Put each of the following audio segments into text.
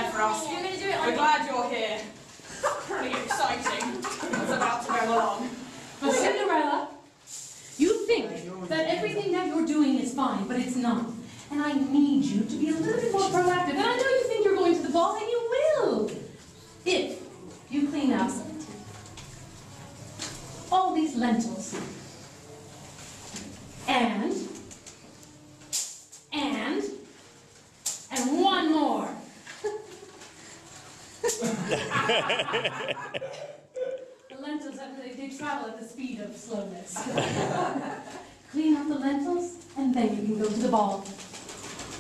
night for us. You're going to do it We're glad you're here. Pretty exciting. It's about to go along. But Cinderella, you think that everything that you're doing is fine, but it's not. And I need you to be a little bit more proactive. And I know you think you're going to the ball, and you will. If you clean up all these lentils. And one more. The lentils, they travel at the speed of slowness. Clean up the lentils, and then you can go to the ball.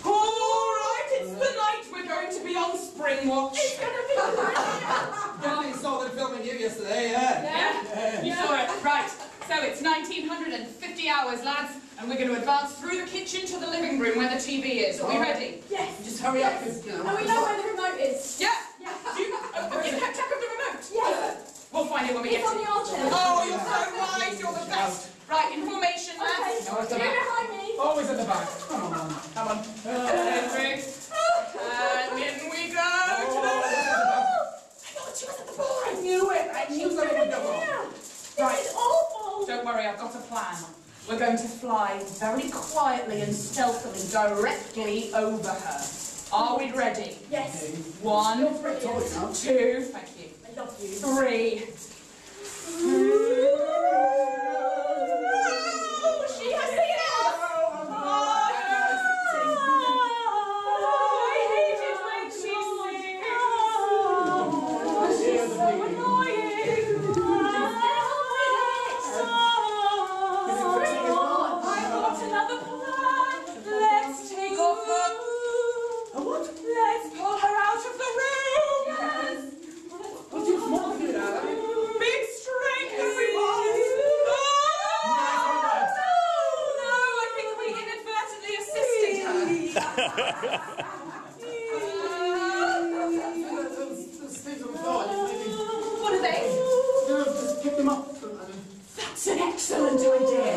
All right, it's the night we're going to be on spring watch. It's going to be brilliant. Definitely saw them filming you yesterday, yeah. You saw it. Right, so it's 1950 hours, lads, and we're going to advance through the kitchen to the living room where the TV is. Are we ready? Yes. Just hurry up. You know. And we know where the remote is. Yeah. You kept track of the remote? Yes. We'll find it when we get It's to on the altar. Oh, you're so right. You're the best. Right, in formation, lads. Okay. You're behind me. Always at the back. Come on. Come on. And in we go to the I thought she was at the ball. I knew it. I knew something would go wrong. Right. This is awful. Don't worry, I've got a plan. We're going to fly very quietly and stealthily directly over her. Are we ready? Yes. 1, You're brilliant. 2, thank you. I love you. 3. She has seen it. I hate it when she sings. She's so annoying. I've got another plan. Let's take off her. What? Let's pull her out of the room. Yes. What's your small kid, Adam? Big strength, everyone. No, I think we inadvertently assisted her. Those things on the floor. What are they? No, just pick them up. That's an excellent idea.